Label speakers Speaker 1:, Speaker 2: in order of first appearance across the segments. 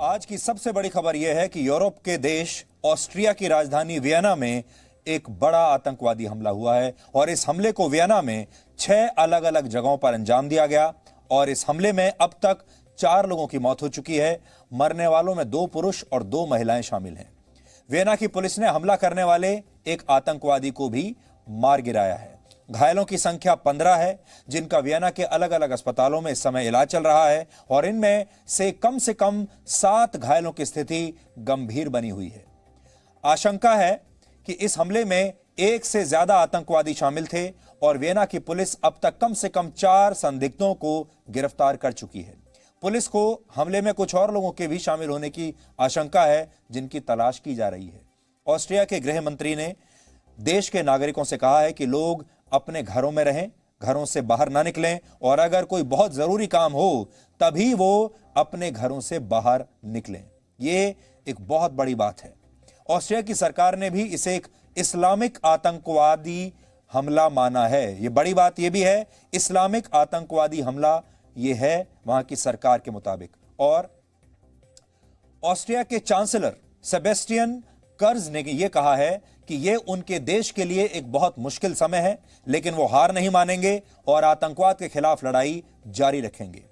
Speaker 1: आज की सबसे बड़ी खबर यह है कि यूरोप के देश ऑस्ट्रिया की राजधानी वियना में एक बड़ा आतंकवादी हमला हुआ है और इस हमले को वियना में 6 अलग अलग जगहों पर अंजाम दिया गया और इस हमले में अब तक 4 लोगों की मौत हो चुकी है। मरने वालों में 2 पुरुष और 2 महिलाएं शामिल हैं। वियना की पुलिस ने हमला करने वाले एक आतंकवादी को भी मार गिराया है। घायलों की संख्या 15 है, जिनका वियना के अलग अलग अस्पतालों में इस समय इलाज चल रहा है और इनमें से कम 7 घायलों की स्थिति गंभीर बनी हुई है। आशंका है कि इस हमले में 1 से ज्यादा आतंकवादी शामिल थे और वियना की पुलिस अब तक कम से कम 4 संदिग्धों को गिरफ्तार कर चुकी है। पुलिस को हमले में कुछ और लोगों के भी शामिल होने की आशंका है, जिनकी तलाश की जा रही है। ऑस्ट्रिया के गृह मंत्री ने देश के नागरिकों से कहा है कि लोग अपने घरों में रहें, घरों से बाहर ना निकलें और अगर कोई बहुत जरूरी काम हो तभी वो अपने घरों से बाहर निकलें। ये एक बहुत बड़ी बात है। ऑस्ट्रिया की सरकार ने भी इसे एक इस्लामिक आतंकवादी हमला माना है। ये बड़ी बात ये भी है, इस्लामिक आतंकवादी हमला ये है वहां की सरकार के मुताबिक। और ऑस्ट्रिया के चांसलर सेबेस्टियन कर्ज ने यह कहा है कि यह उनके देश के लिए एक बहुत मुश्किल समय है, लेकिन वो हार नहीं मानेंगे और आतंकवाद के खिलाफ लड़ाई जारी रखेंगे।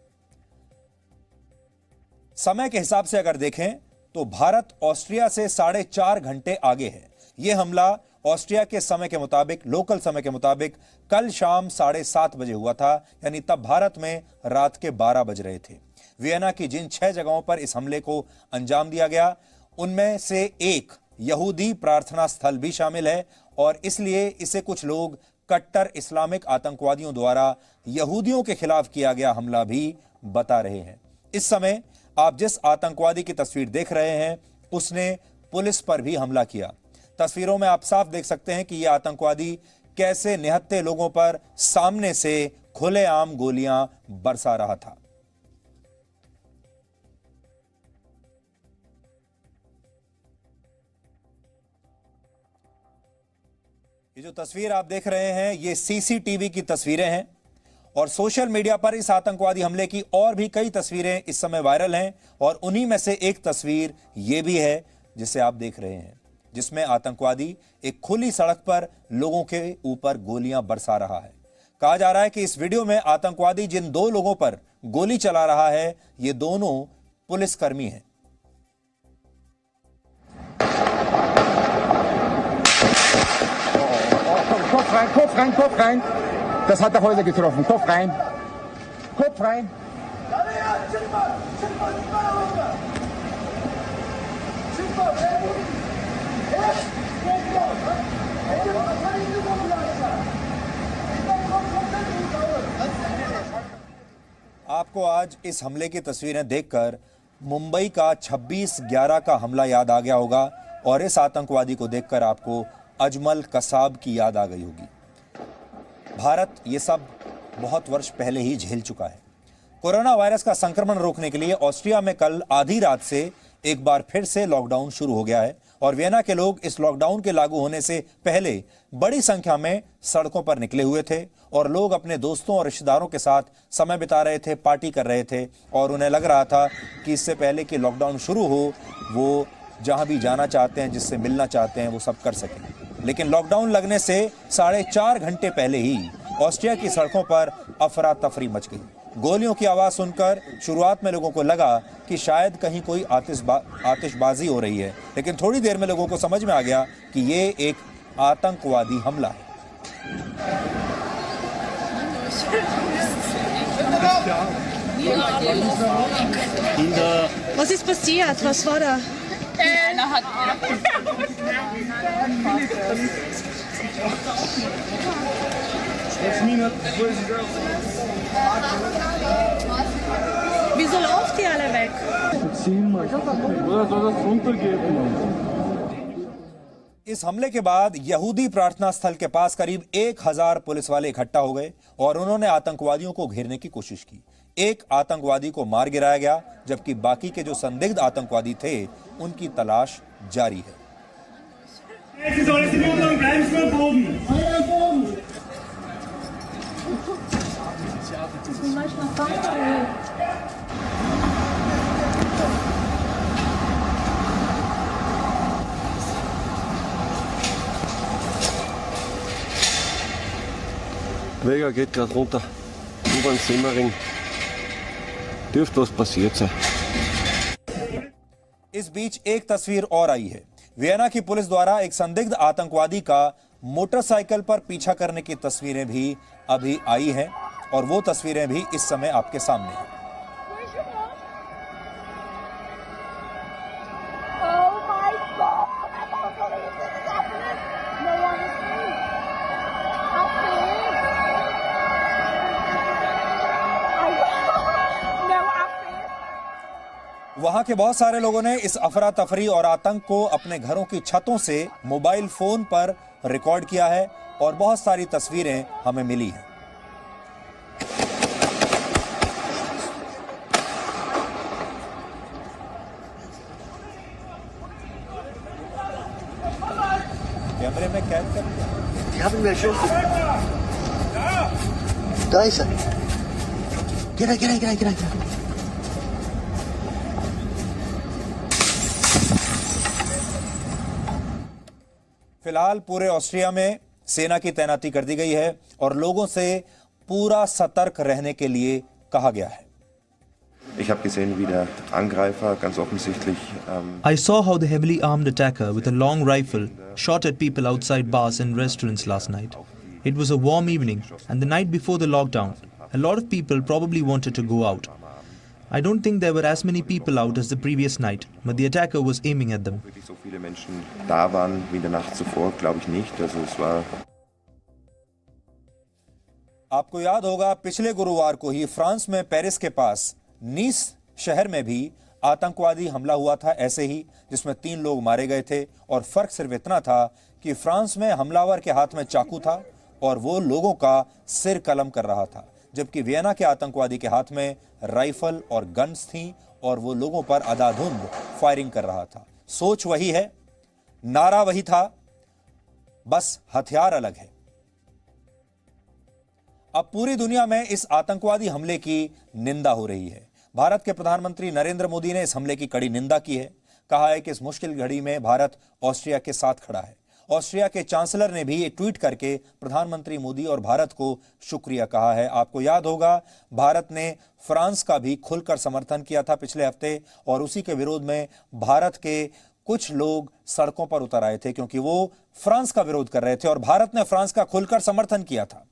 Speaker 1: समय के हिसाब से अगर देखें तो भारत ऑस्ट्रिया से 4.5 घंटे आगे है। यह हमला ऑस्ट्रिया के समय के मुताबिक, लोकल समय के मुताबिक कल शाम 7:30 बजे हुआ था, यानी तब भारत में रात के 12 बज रहे थे। वियना की जिन 6 जगहों पर इस हमले को अंजाम दिया गया, उनमें से एक यहूदी प्रार्थना स्थल भी शामिल है और इसलिए इसे कुछ लोग कट्टर इस्लामिक आतंकवादियों द्वारा यहूदियों के खिलाफ किया गया हमला भी बता रहे हैं। इस समय आप जिस आतंकवादी की तस्वीर देख रहे हैं, उसने पुलिस पर भी हमला किया। तस्वीरों में आप साफ देख सकते हैं कि यह आतंकवादी कैसे निहत्थे लोगों पर सामने से खुलेआम गोलियां बरसा रहा था। ये जो तस्वीर आप देख रहे हैं, ये सीसीटीवी की तस्वीरें हैं और सोशल मीडिया पर इस आतंकवादी हमले की और भी कई तस्वीरें इस समय वायरल हैं और उन्हीं में से एक तस्वीर ये भी है जिसे आप देख रहे हैं, जिसमें आतंकवादी एक खुली सड़क पर लोगों के ऊपर गोलियां बरसा रहा है। कहा जा रहा है कि इस वीडियो में आतंकवादी जिन 2 लोगों पर गोली चला रहा है, ये दोनों पुलिसकर्मी हैं।
Speaker 2: Kopf rein, Kopf rein. Das hat der Häuser getroffen. Kopf rein. Kopf rein.
Speaker 1: आपको आज इस हमले की तस्वीरें देखकर मुंबई का 26/11 का हमला याद आ गया होगा और इस आतंकवादी को देखकर आपको अजमल कसाब की याद आ गई होगी। भारत ये सब बहुत वर्ष पहले ही झेल चुका है। कोरोना वायरस का संक्रमण रोकने के लिए ऑस्ट्रिया में कल आधी रात से एक बार फिर से लॉकडाउन शुरू हो गया है और वियना के लोग इस लॉकडाउन के लागू होने से पहले बड़ी संख्या में सड़कों पर निकले हुए थे और लोग अपने दोस्तों और रिश्तेदारों के साथ समय बिता रहे थे, पार्टी कर रहे थे और उन्हें लग रहा था कि इससे पहले कि लॉकडाउन शुरू हो वो जहां भी जाना चाहते हैं, जिससे मिलना चाहते हैं, वो सब कर सकें। लेकिन लॉकडाउन लगने से 4.5 घंटे पहले ही ऑस्ट्रिया की सड़कों पर अफरा तफरी मच गई। गोलियों की आवाज सुनकर शुरुआत में लोगों को लगा कि शायद कहीं कोई आतिशबाजी हो रही है, लेकिन थोड़ी देर में लोगों को समझ में आ गया कि ये एक आतंकवादी हमला है।
Speaker 3: Was ist passiert? Was war da?
Speaker 4: Einer hat
Speaker 3: Wieso lauft ihr alle weg?
Speaker 1: इस हमले के बाद यहूदी प्रार्थना स्थल के पास करीब 1000 पुलिस वाले इकट्ठा हो गए और उन्होंने आतंकवादियों को घेरने की कोशिश की। एक आतंकवादी को मार गिराया गया, जबकि बाकी के जो संदिग्ध आतंकवादी थे उनकी तलाश जारी है।
Speaker 4: Vega geht gerade runter. U-Bahn Simmering. Dürfte was passiert sein.
Speaker 1: इस बीच एक तस्वीर और आई है। वियना की पुलिस द्वारा एक संदिग्ध आतंकवादी का मोटरसाइकिल पर पीछा करने की तस्वीरें भी अभी आई हैं और वो तस्वीरें भी इस समय आपके सामने हैं।
Speaker 5: Oh my God! I can't believe this is happening. No one is free. I'm free. No, I'm free.
Speaker 1: वहां के बहुत सारे लोगों ने इस अफरा तफरी और आतंक को अपने घरों की छतों से मोबाइल फोन पर रिकॉर्ड किया है और बहुत सारी तस्वीरें हमें मिली हैं। कैमरे में कैद कर दिया।
Speaker 6: Die haben wir schon. Da ist er. Geh rein.
Speaker 1: फिलहाल पूरे ऑस्ट्रिया में सेना की तैनाती कर दी गई है और लोगों से पूरा सतर्क रहने के लिए कहा गया है।
Speaker 7: Ich habe gesehen, wie der Angreifer ganz offensichtlich
Speaker 8: I saw how the heavily armed attacker with a long rifle shot at people outside bars and restaurants last night. It was a warm evening and the night before the lockdown. A lot of people probably wanted to go out. I don't think there were as many people out as the previous night, but the attacker was aiming at them.
Speaker 7: wirklich so viele Menschen da waren wie in der Nacht zuvor, glaube ich nicht. Also es war
Speaker 1: आपको याद होगा पिछले गुरुवार को ही France में Paris के पास नीस शहर में भी आतंकवादी हमला हुआ था ऐसे ही, जिसमें 3 लोग मारे गए थे और फर्क सिर्फ इतना था कि फ्रांस में हमलावर के हाथ में चाकू था और वो लोगों का सिर कलम कर रहा था, जबकि वियना के आतंकवादी के हाथ में राइफल और गन्स थी और वो लोगों पर अंधाधुंध फायरिंग कर रहा था। सोच वही है, नारा वही था, बस हथियार अलग है। अब पूरी दुनिया में इस आतंकवादी हमले की निंदा हो रही है। भारत के प्रधानमंत्री नरेंद्र मोदी ने इस हमले की कड़ी निंदा की है। कहा है कि इस मुश्किल घड़ी में भारत ऑस्ट्रिया के साथ खड़ा है। ऑस्ट्रिया के चांसलर ने भी एक ट्वीट करके प्रधानमंत्री मोदी और भारत को शुक्रिया कहा है। आपको याद होगा भारत ने फ्रांस का भी खुलकर समर्थन किया था पिछले हफ्ते और उसी के विरोध में भारत के कुछ लोग सड़कों पर उतर आए थे क्योंकि वो फ्रांस का विरोध कर रहे थे और भारत ने फ्रांस का खुलकर समर्थन किया था।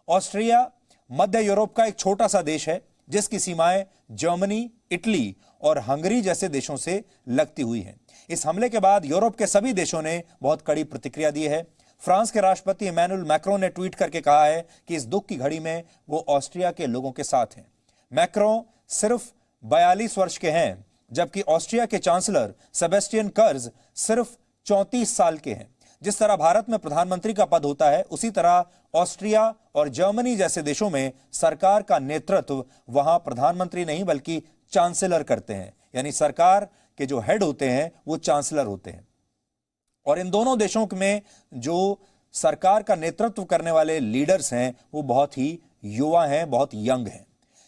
Speaker 1: ऑस्ट्रिया मध्य यूरोप का एक छोटा सा देश है जिसकी सीमाएं जर्मनी, इटली और हंगरी जैसे देशों से लगती हुई हैं। इस हमले के बाद यूरोप के सभी देशों ने बहुत कड़ी प्रतिक्रिया दी है। फ्रांस के राष्ट्रपति इमैनुअल मैक्रों ने ट्वीट करके कहा है कि इस दुख की घड़ी में वो ऑस्ट्रिया के लोगों के साथ हैं। मैक्रों सिर्फ 42 वर्ष के हैं, जबकि ऑस्ट्रिया के चांसलर सेबेस्टियन कर्ज सिर्फ 34 साल के हैं। जिस तरह भारत में प्रधानमंत्री का पद होता है, उसी तरह ऑस्ट्रिया और जर्मनी जैसे देशों में सरकार का नेतृत्व वहां प्रधानमंत्री नहीं बल्कि चांसलर करते हैं, यानी सरकार के जो हेड होते हैं वो चांसलर होते हैं। और इन दोनों देशों में जो सरकार का नेतृत्व करने वाले लीडर्स हैं वो बहुत ही युवा हैं, बहुत यंग हैं।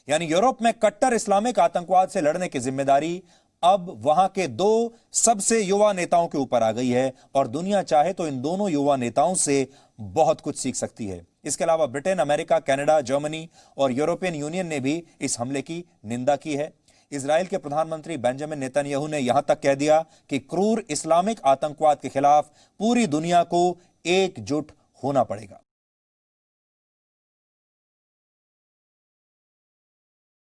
Speaker 1: यानी यूरोप में कट्टर इस्लामिक आतंकवाद से लड़ने की जिम्मेदारी अब वहां के 2 सबसे युवा नेताओं के ऊपर आ गई है और दुनिया चाहे तो इन दोनों युवा नेताओं से बहुत कुछ सीख सकती है। इसके अलावा ब्रिटेन, अमेरिका, कनाडा, जर्मनी और यूरोपियन यूनियन ने भी इस हमले की निंदा की है। इजराइल के प्रधानमंत्री बेंजामिन नेतन्याहू ने यहां तक कह दिया कि क्रूर इस्लामिक आतंकवाद के खिलाफ पूरी दुनिया को एकजुट होना पड़ेगा।